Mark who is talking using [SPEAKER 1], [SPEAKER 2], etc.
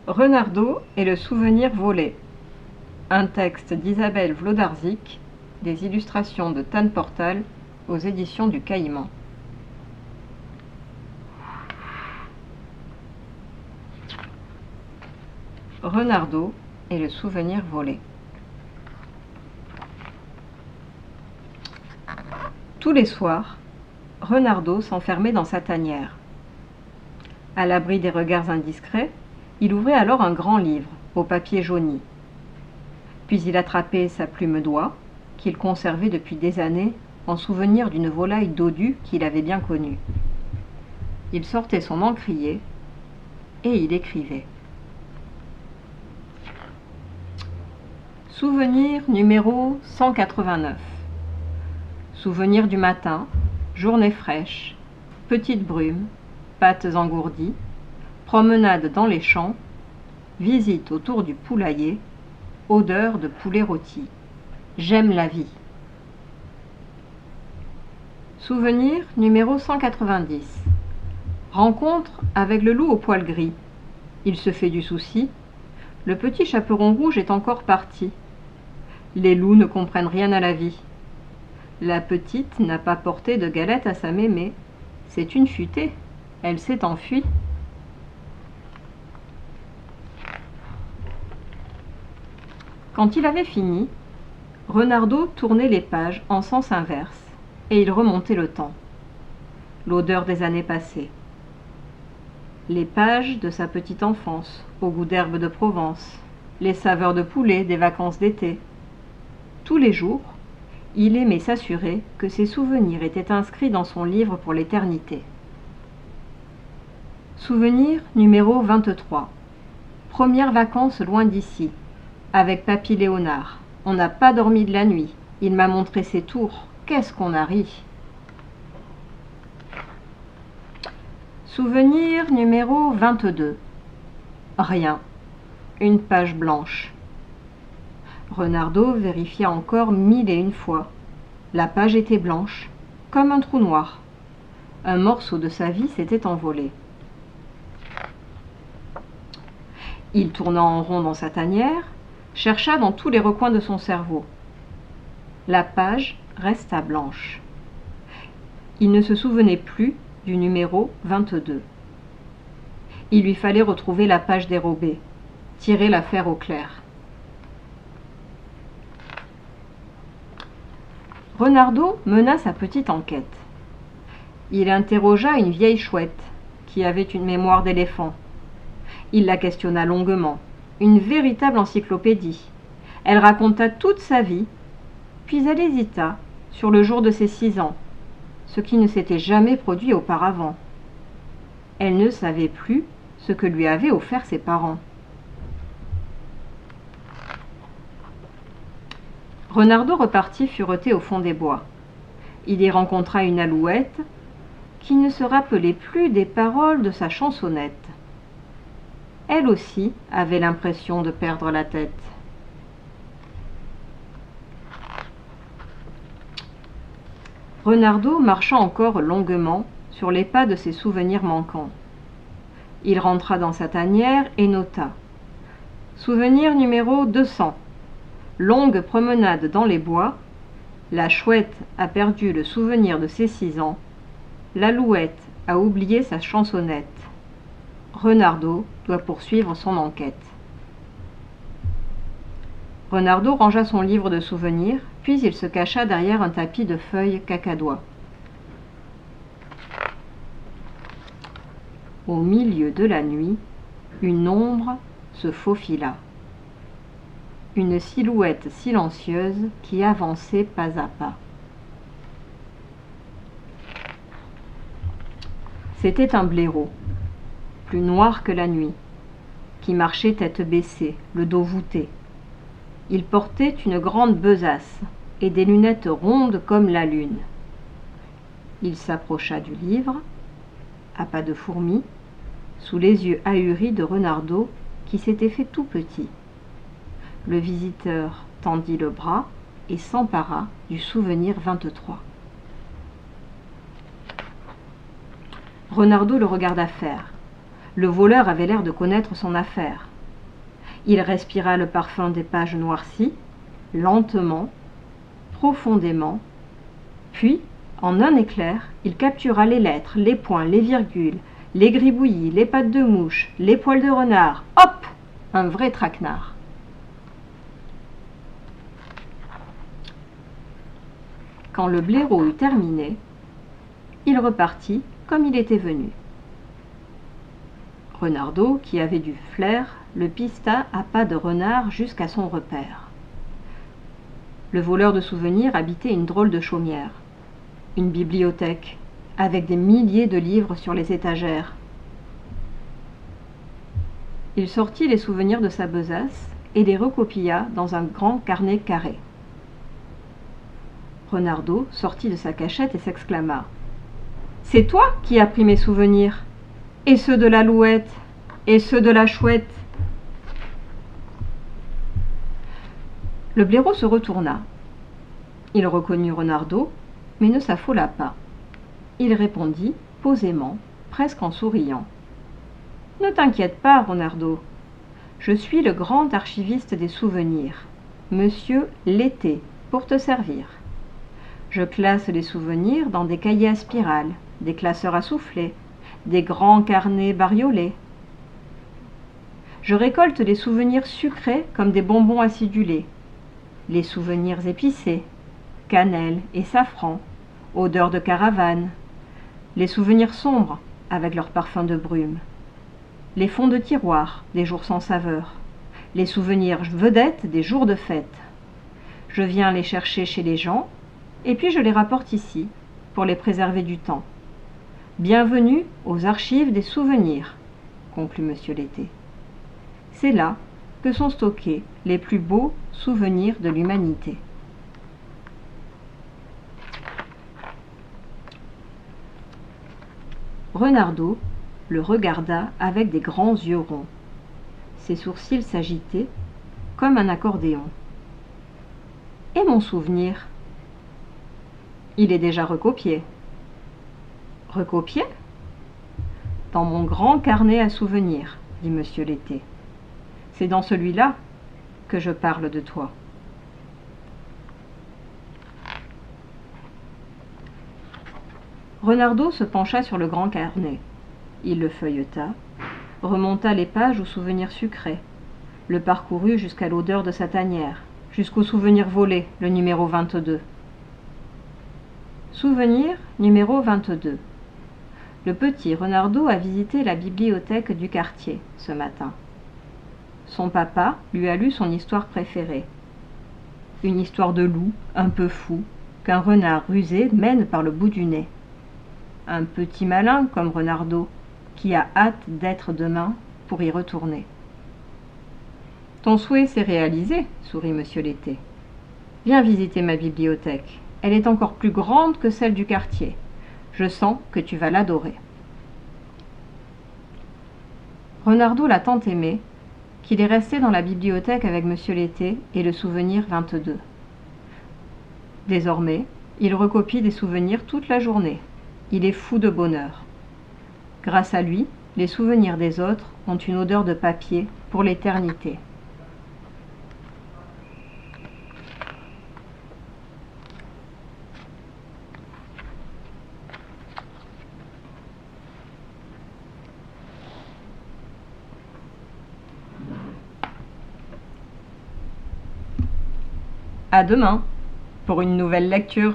[SPEAKER 1] Renardeau et le souvenir volé. Un texte d'Isabelle Wlodarczyk, des illustrations de Tan Portal aux éditions du Caïman. Renardeau et le souvenir volé. Tous les soirs, Renardeau s'enfermait dans sa tanière. À l'abri des regards indiscrets, il ouvrait alors un grand livre, au papier jauni. Puis il attrapait sa plume d'oie, qu'il conservait depuis des années, en souvenir d'une volaille dodue qu'il avait bien connue. Il sortait son encrier, et il écrivait. Souvenir numéro 189. Souvenir du matin, journée fraîche, petite brume, pattes engourdies, promenade dans les champs, visite autour du poulailler, odeur de poulet rôti. J'aime la vie. Souvenir numéro 190. Rencontre avec le loup au poil gris. Il se fait du souci. Le petit chaperon rouge est encore parti. Les loups ne comprennent rien à la vie. La petite n'a pas porté de galette à sa mémé. C'est une futée. Elle s'est enfuie. Quand il avait fini, Renardeau tournait les pages en sens inverse et il remontait le temps. L'odeur des années passées. Les pages de sa petite enfance, au goût d'herbe de Provence, les saveurs de poulet des vacances d'été. Tous les jours, il aimait s'assurer que ses souvenirs étaient inscrits dans son livre pour l'éternité. Souvenir numéro 23. Premières vacances loin d'ici, avec Papy Léonard. On n'a pas dormi de la nuit. Il m'a montré ses tours. Qu'est-ce qu'on a ri! Souvenir numéro 22. Rien. Une page blanche. Renardeau vérifia encore 1001 fois. La page était blanche, comme un trou noir. Un morceau de sa vie s'était envolé. Il tourna en rond dans sa tanière, chercha dans tous les recoins de son cerveau. La page resta blanche. Il ne se souvenait plus du numéro 22. Il lui fallait retrouver la page dérobée, tirer l'affaire au clair. Renardeau mena sa petite enquête. Il interrogea une vieille chouette qui avait une mémoire d'éléphant. Il la questionna longuement, une véritable encyclopédie. Elle raconta toute sa vie, puis elle hésita sur le jour de ses 6 ans, ce qui ne s'était jamais produit auparavant. Elle ne savait plus ce que lui avaient offert ses parents. Renardeau repartit fureter au fond des bois. Il y rencontra une alouette qui ne se rappelait plus des paroles de sa chansonnette. Elle aussi avait l'impression de perdre la tête. Renardeau marcha encore longuement sur les pas de ses souvenirs manquants. Il rentra dans sa tanière et nota. Souvenir numéro 200. Longue promenade dans les bois. La chouette a perdu le souvenir de ses 6 ans. L'alouette a oublié sa chansonnette. Renardeau doit poursuivre son enquête. Renardeau rangea son livre de souvenirs, puis il se cacha derrière un tapis de feuilles cacadois. Au milieu de la nuit, une ombre se faufila. Une silhouette silencieuse qui avançait pas à pas. C'était un blaireau, plus noir que la nuit, qui marchait tête baissée, le dos voûté. Il portait une grande besace et des lunettes rondes comme la lune. Il s'approcha du livre, à pas de fourmi, sous les yeux ahuris de Renardeau qui s'était fait tout petit. Le visiteur tendit le bras et s'empara du souvenir 23. Renardeau le regarda faire. Le voleur avait l'air de connaître son affaire. Il respira le parfum des pages noircies, lentement, profondément, puis, en un éclair, il captura les lettres, les points, les virgules, les gribouillis, les pattes de mouche, les poils de renard. Hop! Un vrai traquenard. Quand le blaireau eut terminé, il repartit comme il était venu. Renardeau, qui avait du flair, le pista à pas de renard jusqu'à son repère. Le voleur de souvenirs habitait une drôle de chaumière, une bibliothèque, avec des milliers de livres sur les étagères. Il sortit les souvenirs de sa besace et les recopia dans un grand carnet carré. Renardeau sortit de sa cachette et s'exclama : « C'est toi qui as pris mes souvenirs, et ceux de l'alouette, et ceux de la chouette. » Le blaireau se retourna. Il reconnut Renardeau, mais ne s'affola pas. Il répondit posément, presque en souriant : « Ne t'inquiète pas, Renardeau. Je suis le grand archiviste des souvenirs, Monsieur L'été, pour te servir. Je classe les souvenirs dans des cahiers à spirale, des classeurs à soufflet, des grands carnets bariolés. Je récolte les souvenirs sucrés comme des bonbons acidulés, les souvenirs épicés, cannelle et safran, odeur de caravane, les souvenirs sombres avec leur parfum de brume, les fonds de tiroir des jours sans saveur, les souvenirs vedettes des jours de fête. Je viens les chercher chez les gens, et puis je les rapporte ici, pour les préserver du temps. Bienvenue aux archives des souvenirs, conclut Monsieur L'été. C'est là que sont stockés les plus beaux souvenirs de l'humanité. Renardeau le regarda avec des grands yeux ronds. Ses sourcils s'agitaient comme un accordéon. « Et mon souvenir ? Il est déjà recopié. »« Recopié ? Dans mon grand carnet à souvenirs, dit Monsieur L'été. C'est dans celui-là que je parle de toi. » Renardeau se pencha sur le grand carnet. Il le feuilleta, remonta les pages aux souvenirs sucrés, le parcourut jusqu'à l'odeur de sa tanière, jusqu'au souvenir volé, le numéro 22. Souvenir numéro 22. Le petit Renardeau a visité la bibliothèque du quartier ce matin. Son papa lui a lu son histoire préférée. Une histoire de loup un peu fou qu'un renard rusé mène par le bout du nez. Un petit malin comme Renardeau qui a hâte d'être demain pour y retourner. « Ton souhait s'est réalisé, sourit Monsieur L'été. Viens visiter ma bibliothèque. Elle est encore plus grande que celle du quartier. Je sens que tu vas l'adorer. » Renardeau l'a tant aimé qu'il est resté dans la bibliothèque avec Monsieur L'été et le souvenir 22. Désormais, il recopie des souvenirs toute la journée. Il est fou de bonheur. Grâce à lui, les souvenirs des autres ont une odeur de papier pour l'éternité. À demain pour une nouvelle lecture.